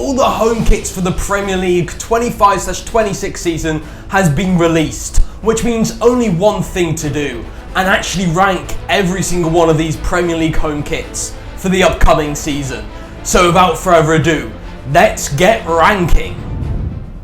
all the home kits for the Premier League 25/26 season has been released, which means only one thing to do, and actually rank every single one of these Premier League home kits for the upcoming season. So without further ado, let's get ranking.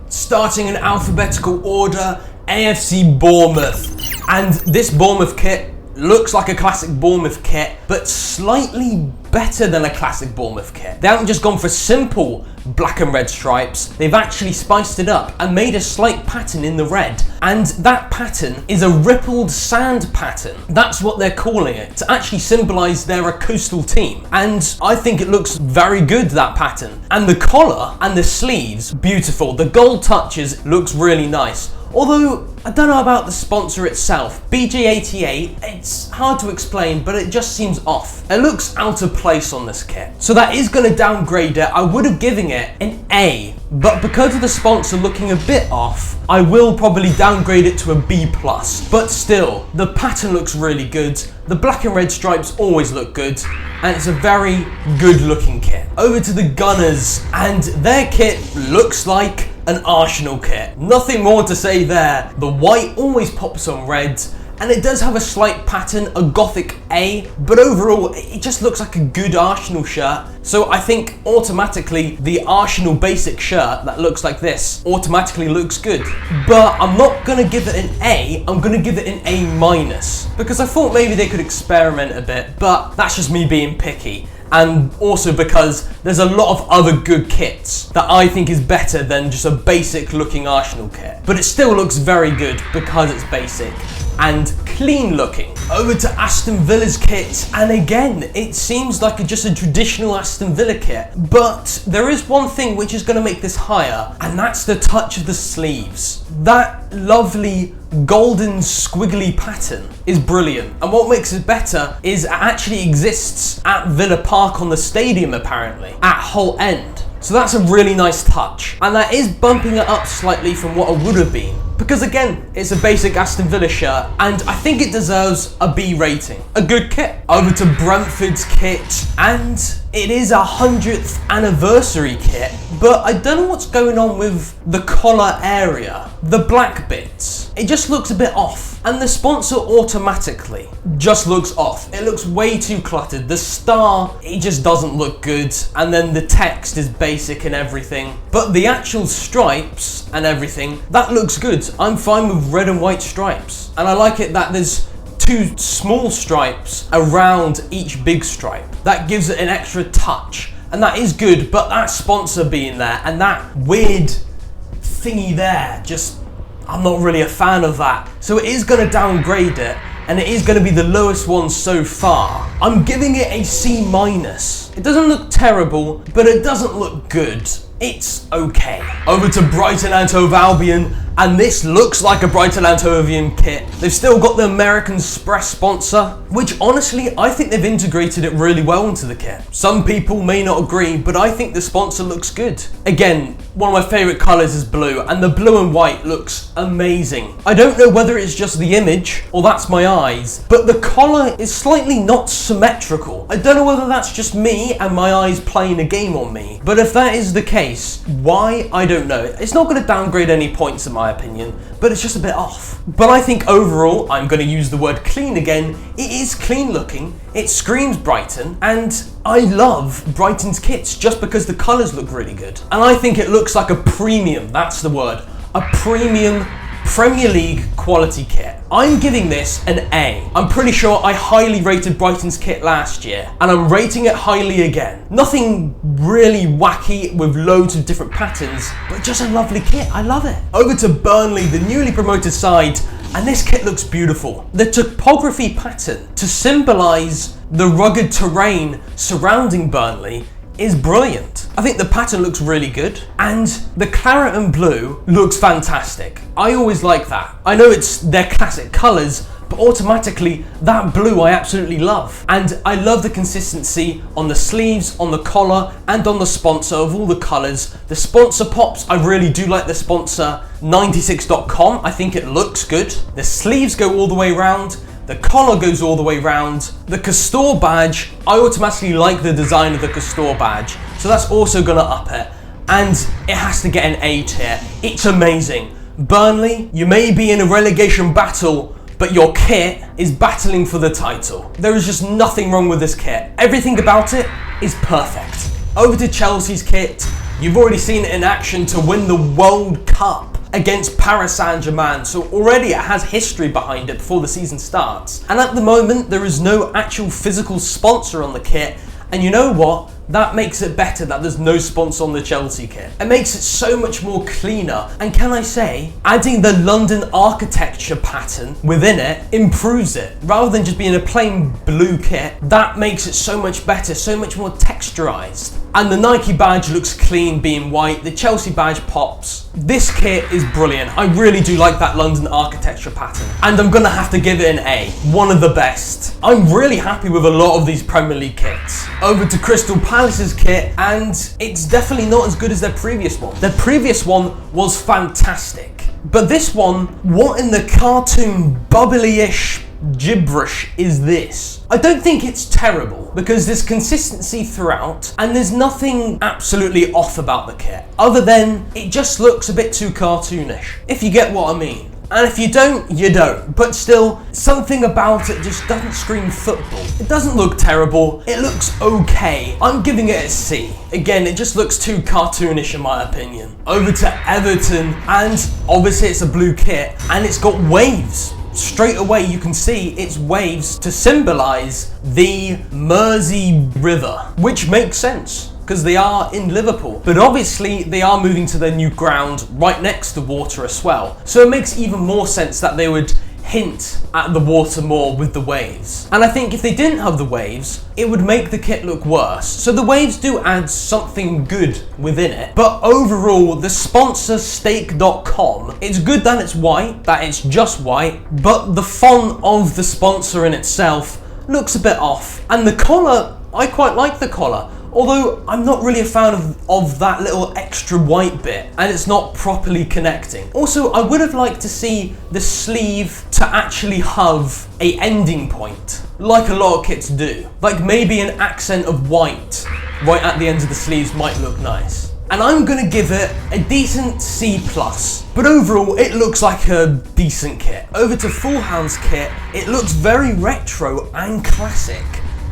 Starting in alphabetical order, AFC Bournemouth. And this Bournemouth kit looks like a classic Bournemouth kit, but slightly better than a classic Bournemouth kit. They haven't just gone for simple black and red stripes, they've actually spiced it up and made a slight pattern in the red. And that pattern is a rippled sand pattern. That's what they're calling it, to actually symbolise they're a coastal team. And I think it looks very good, that pattern. And the collar and the sleeves, beautiful. The gold touches looks really nice. Although, I don't know about the sponsor itself. BG88, it's hard to explain, but it just seems off. It looks out of place on this kit. So that is going to downgrade it. I would have given it an A, but because of the sponsor looking a bit off, I will probably downgrade it to a B+. But still, the pattern looks really good. The black and red stripes always look good, and it's a very good looking kit. Over to the Gunners, and their kit looks like an Arsenal kit. Nothing more to say there. The white always pops on red, and it does have a slight pattern, a gothic A, but overall it just looks like a good Arsenal shirt. So I think automatically the Arsenal basic shirt that looks like this automatically looks good. But I'm not gonna give it an A, I'm gonna give it an A-, because I thought maybe they could experiment a bit, but that's just me being picky. And also because there's a lot of other good kits that I think is better than just a basic looking Arsenal kit. But it still looks very good because it's basic and clean looking. Over to Aston Villa's kit, and again, it seems like just a traditional Aston Villa kit, but there is one thing which is going to make this higher, and that's the touch of the sleeves. That lovely golden squiggly pattern is brilliant, and what makes it better is it actually exists at Villa Park on the stadium apparently, at Hull End. So that's a really nice touch, and that is bumping it up slightly from what it would have been. Because again, it's a basic Aston Villa shirt, and I think it deserves a B rating. A good kit. Over to Brentford's kit, and it is a 100th anniversary kit, but I don't know what's going on with the collar area. The black bits, it just looks a bit off. And the sponsor automatically just looks off. It looks way too cluttered. The star, it just doesn't look good. And then the text is basic and everything. But the actual stripes and everything, that looks good. I'm fine with red and white stripes. And I like it that there's two small stripes around each big stripe. That gives it an extra touch. And that is good, but that sponsor being there and that weird thingy there, just, I'm not really a fan of that. So it is going to downgrade it, and it is going to be the lowest one so far. I'm giving it a C-. It doesn't look terrible, but it doesn't look good. It's okay. Over to Brighton and Hove Albion, and this looks like a Brighton and Hove Albion kit. They've still got the American Express sponsor, which honestly, I think they've integrated it really well into the kit. Some people may not agree, but I think the sponsor looks good. Again, one of my favourite colours is blue, and the blue and white looks amazing. I don't know whether it's just the image, or that's my eyes, but the collar is slightly not symmetrical. I don't know whether that's just me and my eyes playing a game on me, but if that is the case, why? I don't know. It's not going to downgrade any points in my opinion, but it's just a bit off. But I think overall, I'm going to use the word clean again. It is clean looking, it screams Brighton, and I love Brighton's kits just because the colours look really good. And I think it looks like a premium, that's the word, a premium Premier League quality kit. I'm giving this an A. I'm pretty sure I highly rated Brighton's kit last year, and I'm rating it highly again. Nothing really wacky with loads of different patterns, but just a lovely kit. I love it. Over to Burnley, the newly promoted side, and this kit looks beautiful. The topography pattern to symbolise the rugged terrain surrounding Burnley is brilliant. I think the pattern looks really good, and the claret and blue looks fantastic. I always like that. I know it's their classic colours, but automatically that blue I absolutely love. And I love the consistency on the sleeves, on the collar, and on the sponsor of all the colours. The sponsor pops, I really do like the sponsor 96.com. I think it looks good. The sleeves go all the way around. The collar goes all the way round. The Castor badge, I automatically like the design of the Castor badge, so that's also gonna up it. and it has to get an A tier. It's amazing. Burnley, you may be in a relegation battle, but your kit is battling for the title. There is just nothing wrong with this kit. Everything about it is perfect. Over to Chelsea's kit. You've already seen it in action to win the World Cup against Paris Saint-Germain, so already it has history behind it before the season starts. And at the moment, there is no actual physical sponsor on the kit, and you know what? That makes it better that there's no sponsor on the Chelsea kit. It makes it so much more cleaner, and can I say, adding the London architecture pattern within it improves it. Rather than just being a plain blue kit, that makes it so much better, so much more texturized. And the Nike badge looks clean being white, the Chelsea badge pops. This kit is brilliant. I really do like that London architecture pattern. And I'm gonna have to give it an A, one of the best. I'm really happy with a lot of these Premier League kits. Over to Crystal Palace's kit, and it's definitely not as good as their previous one. Their previous one was fantastic. But this one, what in the cartoon bubbly-ish gibberish is this? I don't think it's terrible because there's consistency throughout and there's nothing absolutely off about the kit other than it just looks a bit too cartoonish, if you get what I mean. And if you don't, you don't. But still, something about it just doesn't scream football. It doesn't look terrible, it looks okay. I'm giving it a C. Again, it just looks too cartoonish in my opinion. Over to Everton, and obviously it's a blue kit and it's got waves. Straight away you can see it's waves to symbolise the Mersey River, which makes sense because they are in Liverpool. But obviously they are moving to their new ground right next to water as well. So it makes even more sense that they would hint at the water more with the waves. And I think if they didn't have the waves, it would make the kit look worse. So the waves do add something good within it. But overall, the sponsor Stake.com, it's good that it's white, that it's just white, but the font of the sponsor in itself looks a bit off. And the collar, I quite like the collar. Although I'm not really a fan of that little extra white bit and it's not properly connecting. Also, I would have liked to see the sleeve to actually have a ending point, like a lot of kits do. Like maybe an accent of white right at the ends of the sleeves might look nice. And I'm gonna give it a decent C+. But overall, it looks like a decent kit. Over to Fulham's kit, it looks very retro and classic,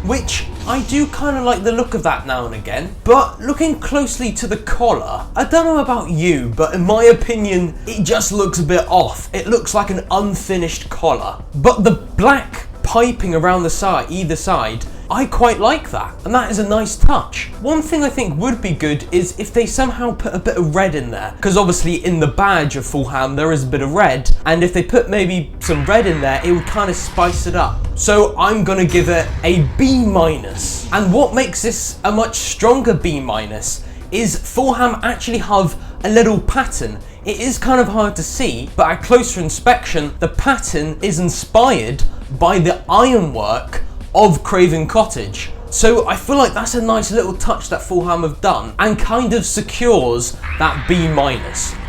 which I do kind of like the look of that now and again. But looking closely to the collar, I don't know about you, but in my opinion, it just looks a bit off. It looks like an unfinished collar. But the black piping around the side, either side, I quite like that, and that is a nice touch. One thing I think would be good is if they somehow put a bit of red in there, because obviously in the badge of Fulham there is a bit of red, and if they put maybe some red in there, it would kind of spice it up. So I'm gonna give it a B-. And what makes this a much stronger B- is Fulham actually have a little pattern. It is kind of hard to see, but at closer inspection, the pattern is inspired by the ironwork of Craven Cottage. So I feel like that's a nice little touch that Fulham have done and kind of secures that B-.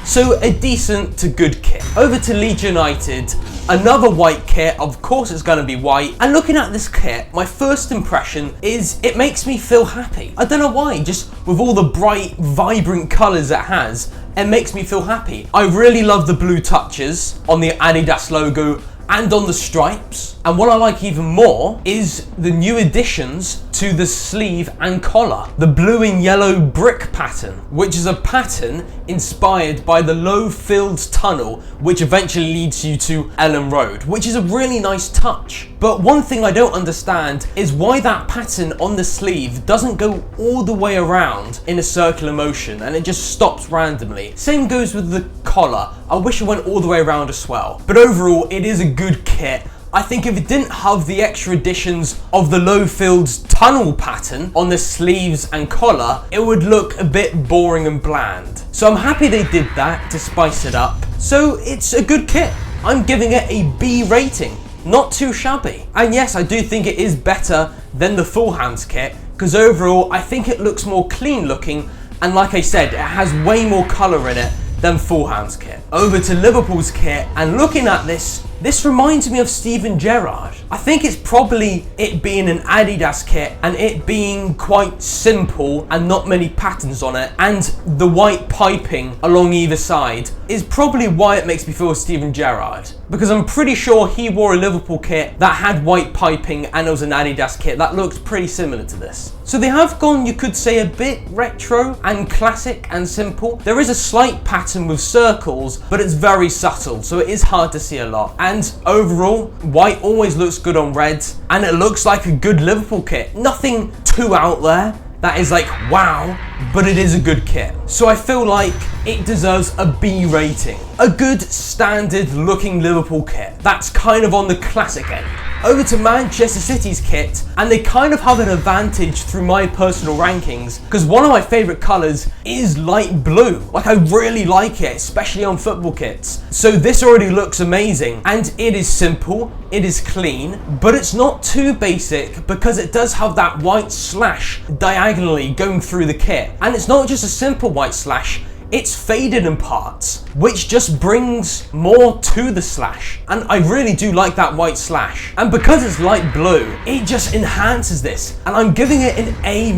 So a decent to good kit. Over to Leeds United, another white kit, of course it's going to be white. And looking at this kit, my first impression is it makes me feel happy. I don't know why, just with all the bright, vibrant colours it has, it makes me feel happy. I really love the blue touches on the Adidas logo and on the stripes. And what I like even more is the new additions to the sleeve and collar. The blue and yellow brick pattern, which is a pattern inspired by the Low Fields Tunnel, which eventually leads you to Ellen Road, which is a really nice touch. But one thing I don't understand is why that pattern on the sleeve doesn't go all the way around in a circular motion and it just stops randomly. Same goes with the collar. I wish it went all the way around as well. But overall, it is a good kit. I think if it didn't have the extra additions of the Low Fields Tunnel pattern on the sleeves and collar, it would look a bit boring and bland. So I'm happy they did that to spice it up. So it's a good kit. I'm giving it a B rating. Not too shabby. And yes, I do think it is better than the Fulham's kit, because overall I think it looks more clean looking, and like I said, it has way more colour in it than Fulham's kit. Over to Liverpool's kit, and looking at this, This reminds me of Steven Gerrard. I think it's probably it being an Adidas kit and it being quite simple and not many patterns on it, and the white piping along either side is probably why it makes me feel Steven Gerrard. Because I'm pretty sure he wore a Liverpool kit that had white piping and it was an Adidas kit that looked pretty similar to this. So they have gone, you could say, a bit retro and classic and simple. There is a slight pattern with circles, but it's very subtle, so it is hard to see a lot. And overall, white always looks good on red, and it looks like a good Liverpool kit. Nothing too out there that is like, wow, but it is a good kit. So I feel like it deserves a B rating. A good standard looking Liverpool kit. That's kind of on the classic end. Over to Manchester City's kit, and they kind of have an advantage through my personal rankings, because one of my favourite colours is light blue. Like, I really like it, especially on football kits. So this already looks amazing, and it is simple, it is clean, but it's not too basic because it does have that white slash diagonally going through the kit. And it's not just a simple white slash, it's faded in parts, which just brings more to the slash. And I really do like that white slash. And because it's light blue, it just enhances this. And I'm giving it an A-.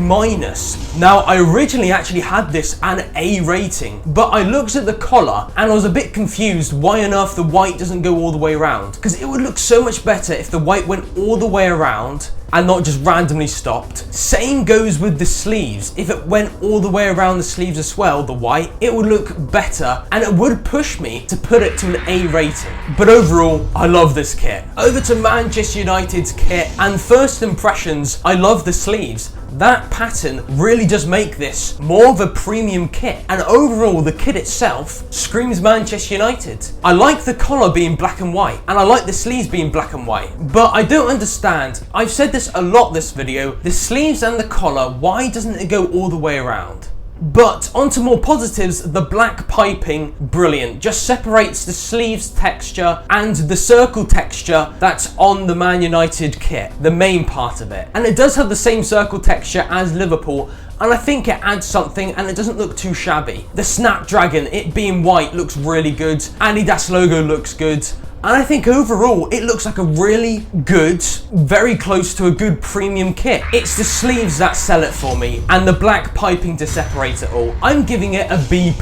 Now, I originally actually had this an A rating, but I looked at the collar and I was a bit confused why on earth the white doesn't go all the way around. Because it would look so much better if the white went all the way around and not just randomly stopped. Same goes with the sleeves. If it went all the way around the sleeves as well, the white, it would look better and it would push me to put it to an A rating. But overall, I love this kit. Over to Manchester United's kit, and first impressions, I love the sleeves. That pattern really does make this more of a premium kit, and overall the kit itself screams Manchester United. I like the collar being black and white, and I like the sleeves being black and white, but I don't understand. I've said this a lot this video, the sleeves and the collar, why doesn't it go all the way around? But onto more positives, the black piping, brilliant. Just separates the sleeves texture and the circle texture that's on the Man United kit, the main part of it. And it does have the same circle texture as Liverpool, and I think it adds something and it doesn't look too shabby. The Snapdragon, it being white, looks really good. Adidas logo looks good. And I think overall, it looks like a really good, very close to a good premium kit. It's the sleeves that sell it for me, and the black piping to separate it all. I'm giving it a B+.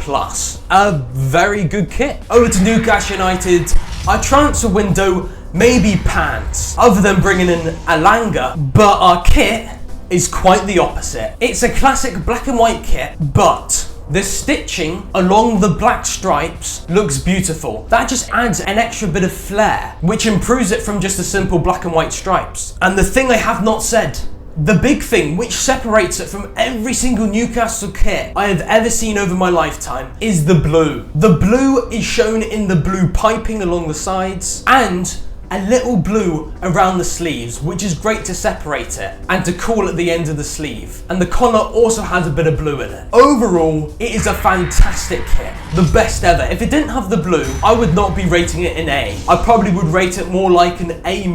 A very good kit. Over to Newcastle United, our transfer window maybe pants, other than bringing in Alanga, but our kit is quite the opposite. It's a classic black and white kit, but the stitching along the black stripes looks beautiful. That just adds an extra bit of flair, which improves it from just the simple black and white stripes. And the thing I have not said, the big thing which separates it from every single Newcastle kit I have ever seen over my lifetime is the blue. The blue is shown in the blue piping along the sides and a little blue around the sleeves, which is great to separate it and to cool at the end of the sleeve. And the collar also has a bit of blue in it. Overall, it is a fantastic kit, the best ever. If it didn't have the blue, I would not be rating it an A. I probably would rate it more like an A-,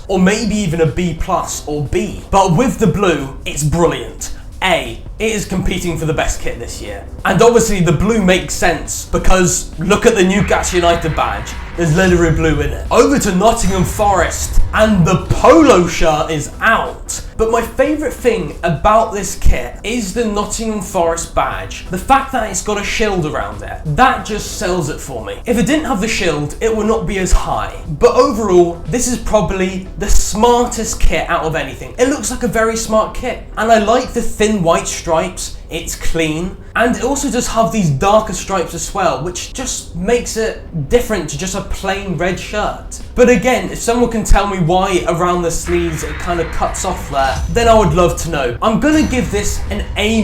or maybe even a B+ or B. But with the blue, it's brilliant. A, it is competing for the best kit this year. And obviously the blue makes sense because look at the Newcastle United badge. There's literally blue in it. Over to Nottingham Forest, and the polo shirt is out. But my favourite thing about this kit is the Nottingham Forest badge. The fact that it's got a shield around it, that just sells it for me. If it didn't have the shield, it would not be as high. But overall, this is probably the smartest kit out of anything. It looks like a very smart kit. And I like the thin white stripes. It's clean, and it also does have these darker stripes as well, which just makes it different to just a plain red shirt. But again, if someone can tell me why around the sleeves it kind of cuts off there, then I would love to know. I'm gonna give this an A-.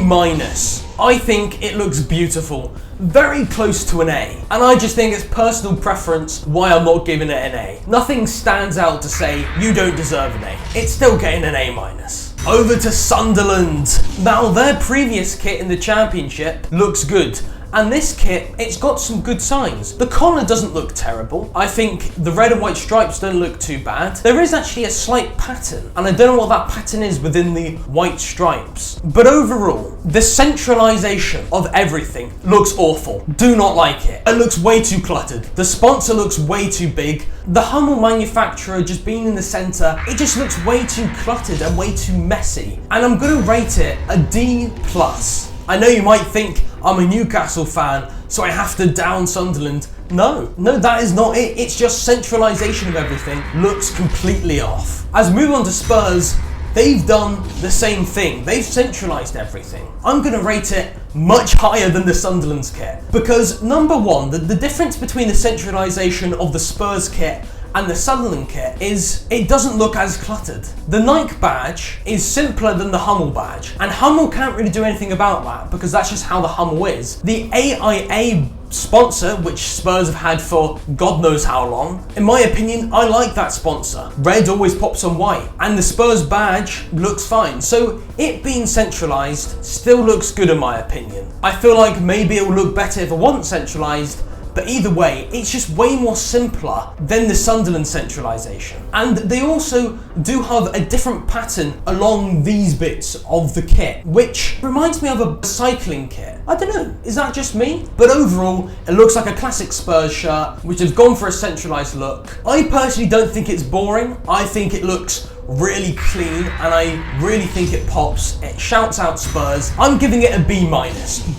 I think it looks beautiful, very close to an A. And I just think it's personal preference why I'm not giving it an A. Nothing stands out to say you don't deserve an A. It's still getting an A-. Over to Sunderland. Now, their previous kit in the Championship looks good, And this kit, it's got some good signs. The collar doesn't look terrible. I think the red and white stripes don't look too bad. There is actually a slight pattern, and I don't know what that pattern is within the white stripes. But overall, the centralisation of everything looks awful. Do not like it. It looks way too cluttered. The sponsor looks way too big. The Hummel manufacturer just being in the centre, it just looks way too cluttered and way too messy. And I'm going to rate it a D+. I know you might think I'm a Newcastle fan, so I have to down Sunderland. No, that is not it. It's just centralisation of everything looks completely off. As we move on to Spurs, they've done the same thing. They've centralised everything. I'm going to rate it much higher than the Sunderland's kit. Because number one, the difference between the centralisation of the Spurs kit and the Sunderland kit is it doesn't look as cluttered. The Nike badge is simpler than the Hummel badge, and Hummel can't really do anything about that because that's just how the Hummel is. The AIA sponsor, which Spurs have had for God knows how long, in my opinion, I like that sponsor. Red always pops on white, and the Spurs badge looks fine. So it being centralised still looks good in my opinion. I feel like maybe it will look better if it wasn't centralised, but either way, it's just way more simpler than the Sunderland centralisation. And they also do have a different pattern along these bits of the kit, which reminds me of a cycling kit. I don't know, is that just me? But overall, it looks like a classic Spurs shirt, which has gone for a centralised look. I personally don't think it's boring. I think it looks really clean, and I really think it pops. It shouts out Spurs. I'm giving it a B-,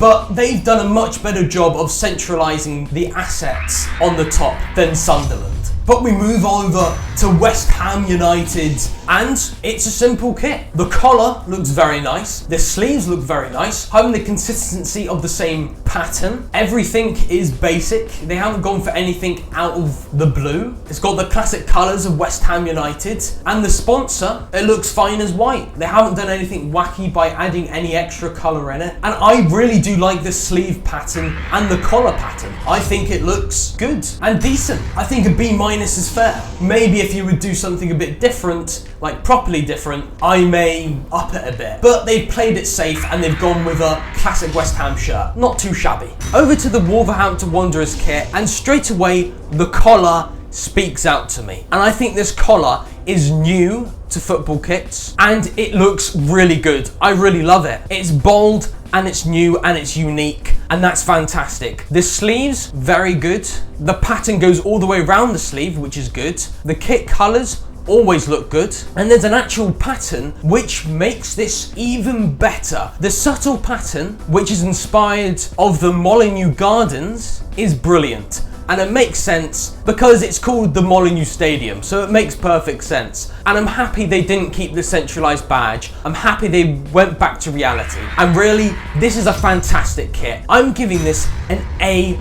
but they've done a much better job of centralising the assets on the top than Sunderland. But we move over to West Ham United, and it's a simple kit. The collar looks very nice. The sleeves look very nice, having the consistency of the same pattern. Everything is basic. They haven't gone for anything out of the blue. It's got the classic colours of West Ham United, and the sponsor, it looks fine as white. They haven't done anything wacky by adding any extra colour in it. And I really do like the sleeve pattern and the collar pattern. I think it looks good and decent. I think a B- is fair. Maybe if you would do something a bit different, like properly different, I may up it a bit. But they've played it safe and they've gone with a classic West Ham shirt. Not too shabby. Over to the Wolverhampton Wanderers kit, and straight away the collar speaks out to me. And I think this collar is new to football kits and it looks really good. I really love it. It's bold and it's new and it's unique, and that's fantastic. The sleeves, very good. The pattern goes all the way around the sleeve, which is good. The kit colours always look good, and there's an actual pattern which makes this even better. The subtle pattern, which is inspired of the Molineux Gardens, is brilliant. And it makes sense because it's called the Molineux Stadium, so it makes perfect sense. And I'm happy they didn't keep the centralised badge. I'm happy they went back to reality. And really, this is a fantastic kit. I'm giving this an A-.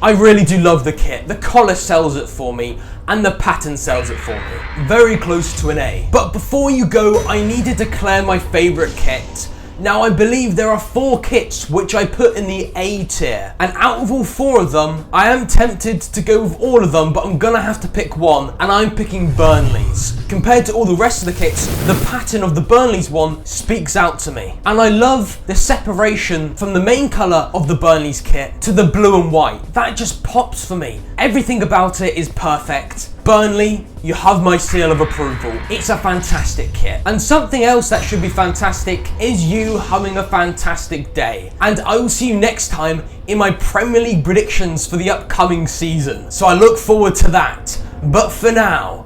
I really do love the kit. The collar sells it for me, and the pattern sells it for me. Very close to an A. But before you go, I need to declare my favourite kit. Now, I believe there are 4 kits which I put in the A tier, and out of all 4 of them, I am tempted to go with all of them, but I'm gonna have to pick one, and I'm picking Burnley's. Compared to all the rest of the kits, the pattern of the Burnley's one speaks out to me. And I love the separation from the main colour of the Burnley's kit to the blue and white. That just pops for me. Everything about it is perfect. Burnley, you have my seal of approval. It's a fantastic kit. And something else that should be fantastic is you having a fantastic day. And I will see you next time in my Premier League predictions for the upcoming season. So I look forward to that. But for now,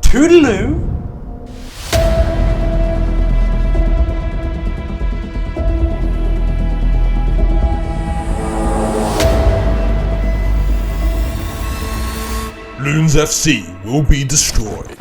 toodaloo. Loons FC will be destroyed.